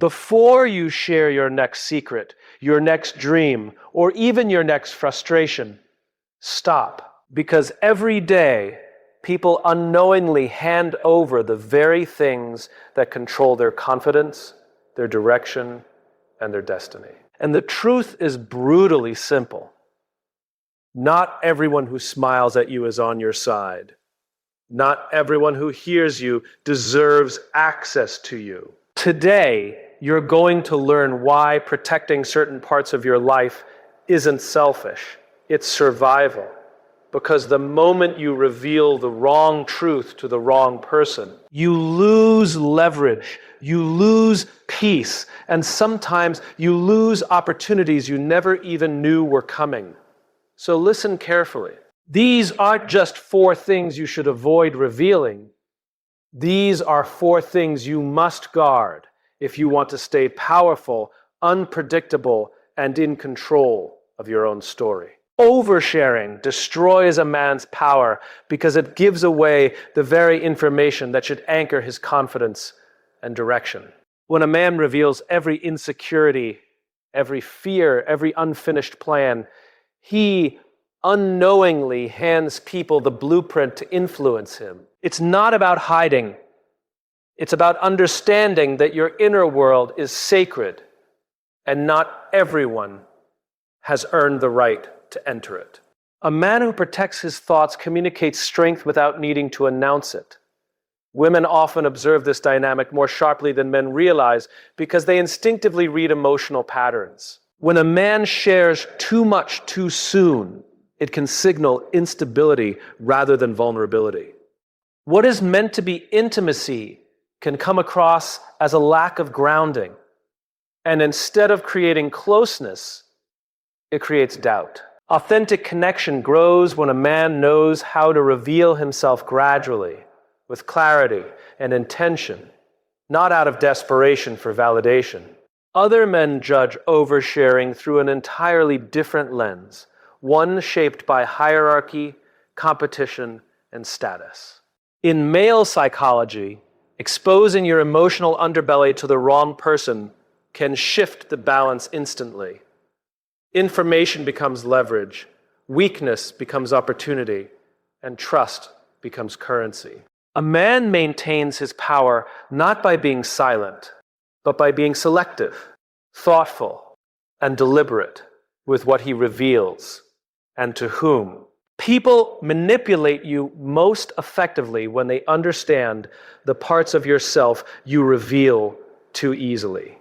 Before you share your next secret, your next dream, or even your next frustration, stop. Because every day, people unknowingly hand over the very things that control their confidence, their direction, and their destiny. And the truth is brutally simple. Not everyone who smiles at you is on your side. Not everyone who hears you deserves access to you. Today, you're going to learn why protecting certain parts of your life isn't selfish. It's survival. Because the moment you reveal the wrong truth to the wrong person, you lose leverage, you lose peace, and sometimes you lose opportunities you never even knew were coming. So listen carefully. These aren't just 4 things you should avoid revealing. These are 4 things you must guard if you want to stay powerful, unpredictable, and in control of your own story. Oversharing destroys a man's power because it gives away the very information that should anchor his confidence and direction. When a man reveals every insecurity, every fear, every unfinished plan, he unknowingly hands people the blueprint to influence him. It's not about hiding. It's about understanding that your inner world is sacred and not everyone has earned the right to enter it. A man who protects his thoughts communicates strength without needing to announce it. Women often observe this dynamic more sharply than men realize because they instinctively read emotional patterns. When a man shares too much too soon, it can signal instability rather than vulnerability. What is meant to be intimacy can come across as a lack of grounding. And instead of creating closeness, it creates doubt. Authentic connection grows when a man knows how to reveal himself gradually, with clarity and intention, not out of desperation for validation. Other men judge oversharing through an entirely different lens, one shaped by hierarchy, competition, and status. In male psychology, exposing your emotional underbelly to the wrong person can shift the balance instantly. Information becomes leverage, weakness becomes opportunity, and trust becomes currency. A man maintains his power not by being silent, but by being selective, thoughtful, and deliberate with what he reveals and to whom. People manipulate you most effectively when they understand the parts of yourself you reveal too easily.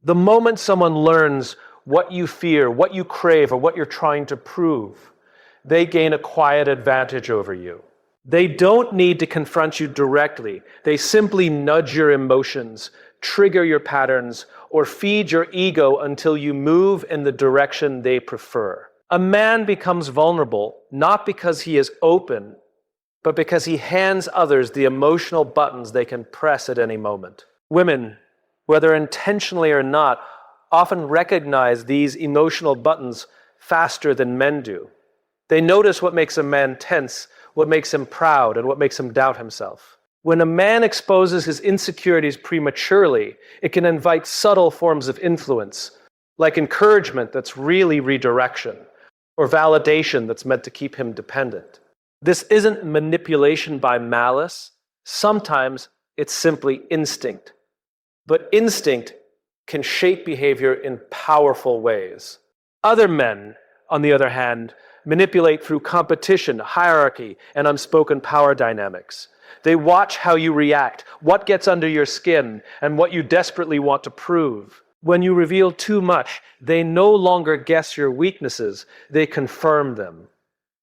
The moment someone learns what you fear, what you crave, or what you're trying to prove, they gain a quiet advantage over you. They don't need to confront you directly. They simply nudge your emotions, trigger your patterns, or feed your ego until you move in the direction they prefer. A man becomes vulnerable not because he is open, but because he hands others the emotional buttons they can press at any moment. Women, whether intentionally or not, often recognize these emotional buttons faster than men do. They notice what makes a man tense, what makes him proud, and what makes him doubt himself. When a man exposes his insecurities prematurely, it can invite subtle forms of influence, like encouragement that's really redirection, or validation that's meant to keep him dependent. This isn't manipulation by malice. Sometimes it's simply instinct. But instinct can shape behavior in powerful ways. Other men, on the other hand, manipulate through competition, hierarchy, and unspoken power dynamics. They watch how you react, what gets under your skin, and what you desperately want to prove. When you reveal too much, they no longer guess your weaknesses, they confirm them.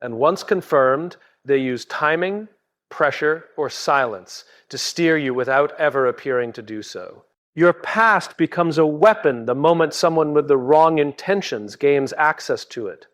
And once confirmed, they use timing, pressure, or silence to steer you without ever appearing to do so. Your past becomes a weapon the moment someone with the wrong intentions gains access to it.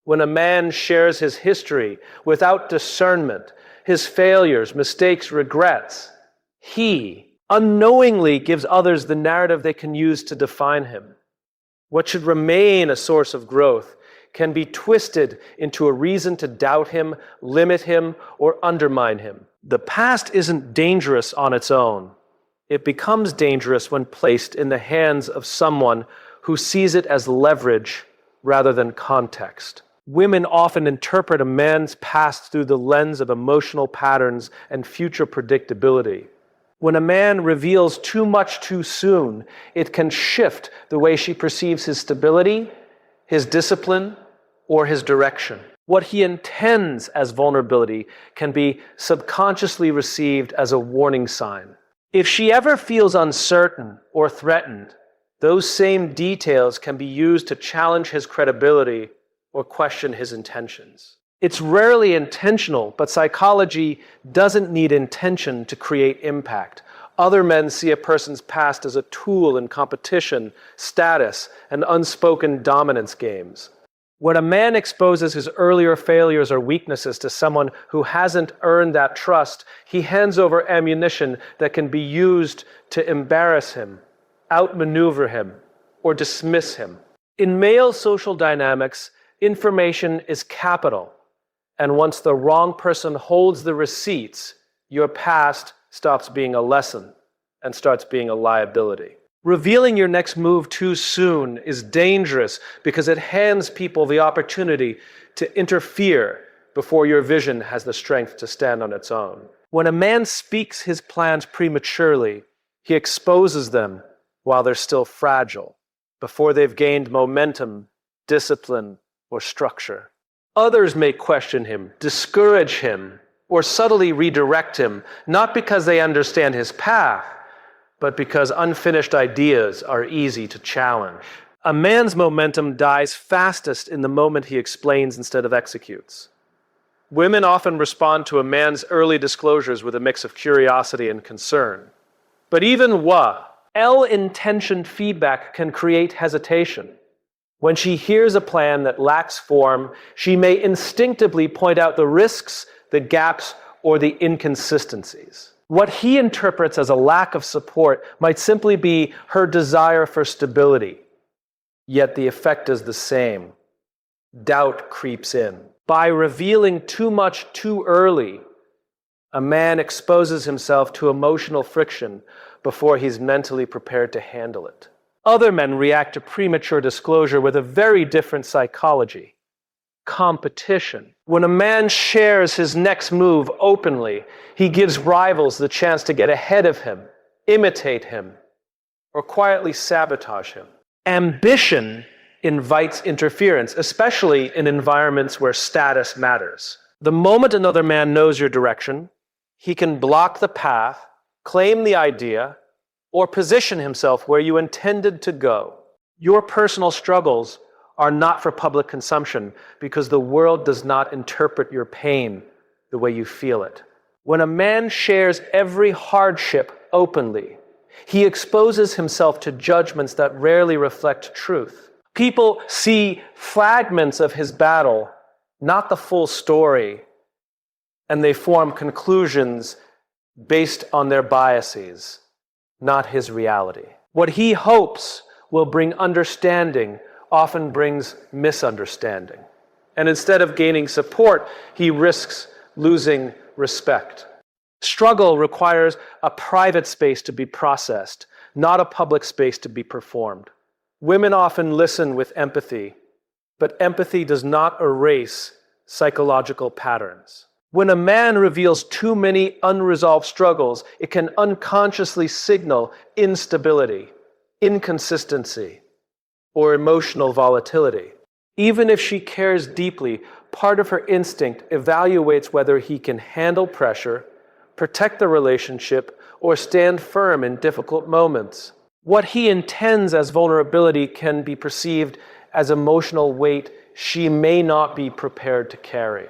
When a man shares his history without discernment, his failures, mistakes, regrets, he unknowingly gives others the narrative they can use to define him. What should remain a source of growth can be twisted into a reason to doubt him, limit him, or undermine him. The past isn't dangerous on its own. It becomes dangerous when placed in the hands of someone who sees it as leverage rather than context. Women often interpret a man's past through the lens of emotional patterns and future predictability. When a man reveals too much too soon, it can shift the way she perceives his stability, his discipline, or his direction. What he intends as vulnerability can be subconsciously received as a warning sign. If she ever feels uncertain or threatened, those same details can be used to challenge his credibility or question his intentions. It's rarely intentional, but psychology doesn't need intention to create impact. Other men see a person's past as a tool in competition, status, and unspoken dominance games. When a man exposes his earlier failures or weaknesses to someone who hasn't earned that trust, he hands over ammunition that can be used to embarrass him, outmaneuver him, or dismiss him. In male social dynamics, information is capital, and once the wrong person holds the receipts, your past stops being a lesson and starts being a liability. Revealing your next move too soon is dangerous because it hands people the opportunity to interfere before your vision has the strength to stand on its own. When a man speaks his plans prematurely, he exposes them while they're still fragile, before they've gained momentum, discipline, or structure. Others may question him, discourage him, or subtly redirect him, not because they understand his path, but because unfinished ideas are easy to challenge. A man's momentum dies fastest in the moment he explains instead of executes. Women often respond to a man's early disclosures with a mix of curiosity and concern. But even ill-intentioned feedback can create hesitation. When she hears a plan that lacks form, she may instinctively point out the risks, the gaps, or the inconsistencies. What he interprets as a lack of support might simply be her desire for stability, yet the effect is the same. Doubt creeps in. By revealing too much too early, a man exposes himself to emotional friction before he's mentally prepared to handle it. Other men react to premature disclosure with a very different psychology. Competition. When a man shares his next move openly, he gives rivals the chance to get ahead of him, imitate him, or quietly sabotage him. Ambition invites interference, especially in environments where status matters. The moment another man knows your direction, he can block the path, claim the idea, or position himself where you intended to go. Your personal struggles are not for public consumption because the world does not interpret your pain the way you feel it. When a man shares every hardship openly, he exposes himself to judgments that rarely reflect truth. People see fragments of his battle, not the full story, and they form conclusions based on their biases, not his reality. What he hopes will bring understanding often brings misunderstanding. And instead of gaining support, he risks losing respect. Struggle requires a private space to be processed, not a public space to be performed. Women often listen with empathy, but empathy does not erase psychological patterns. When a man reveals too many unresolved struggles, it can unconsciously signal instability, inconsistency, or emotional volatility. Even if she cares deeply, part of her instinct evaluates whether he can handle pressure, protect the relationship, or stand firm in difficult moments. What he intends as vulnerability can be perceived as emotional weight she may not be prepared to carry.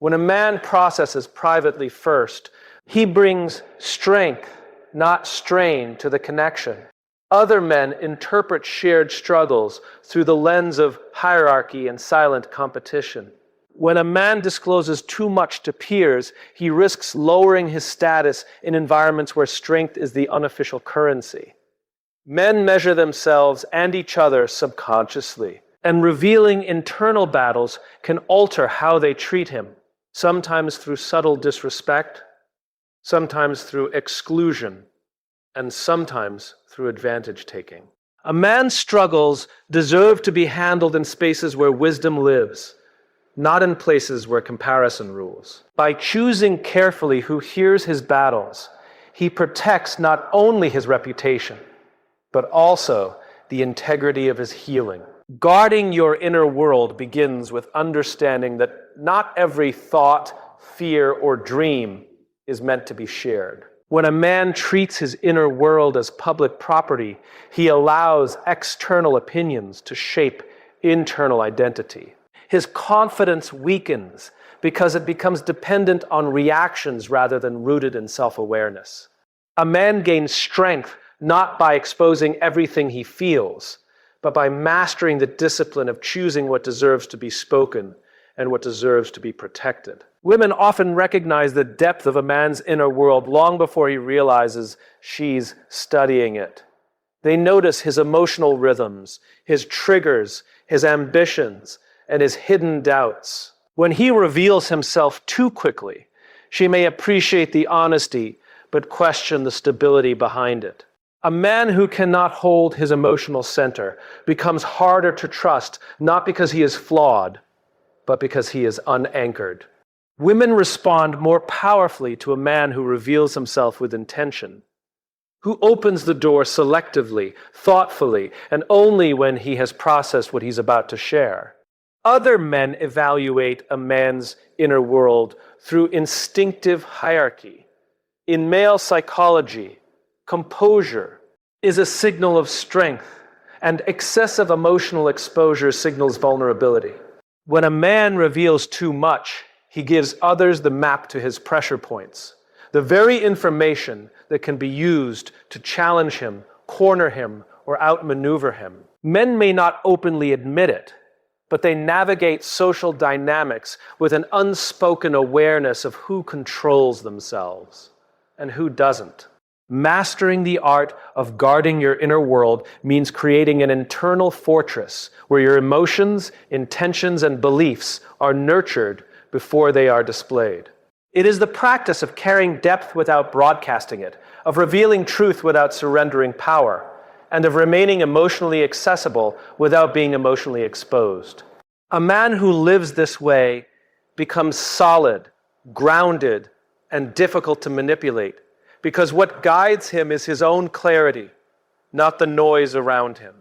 When a man processes privately first, he brings strength, not strain, to the connection. Other men interpret shared struggles through the lens of hierarchy and silent competition. When a man discloses too much to peers, he risks lowering his status in environments where strength is the unofficial currency. Men measure themselves and each other subconsciously, and revealing internal battles can alter how they treat him, sometimes through subtle disrespect, sometimes through exclusion, and sometimes through advantage taking. A man's struggles deserve to be handled in spaces where wisdom lives, not in places where comparison rules. By choosing carefully who hears his battles, he protects not only his reputation, but also the integrity of his healing. Guarding your inner world begins with understanding that not every thought, fear, or dream is meant to be shared. When a man treats his inner world as public property, he allows external opinions to shape internal identity. His confidence weakens because it becomes dependent on reactions rather than rooted in self-awareness. A man gains strength not by exposing everything he feels, but by mastering the discipline of choosing what deserves to be spoken and what deserves to be protected. Women often recognize the depth of a man's inner world long before he realizes she's studying it. They notice his emotional rhythms, his triggers, his ambitions, and his hidden doubts. When he reveals himself too quickly, she may appreciate the honesty, but question the stability behind it. A man who cannot hold his emotional center becomes harder to trust, not because he is flawed, but because he is unanchored. Women respond more powerfully to a man who reveals himself with intention, who opens the door selectively, thoughtfully, and only when he has processed what he's about to share. Other men evaluate a man's inner world through instinctive hierarchy. In male psychology, composure is a signal of strength, and excessive emotional exposure signals vulnerability. When a man reveals too much, he gives others the map to his pressure points, the very information that can be used to challenge him, corner him, or outmaneuver him. Men may not openly admit it, but they navigate social dynamics with an unspoken awareness of who controls themselves and who doesn't. Mastering the art of guarding your inner world means creating an internal fortress where your emotions, intentions, and beliefs are nurtured before they are displayed. It is the practice of carrying depth without broadcasting it, of revealing truth without surrendering power, and of remaining emotionally accessible without being emotionally exposed. A man who lives this way becomes solid, grounded, and difficult to manipulate, because what guides him is his own clarity, not the noise around him.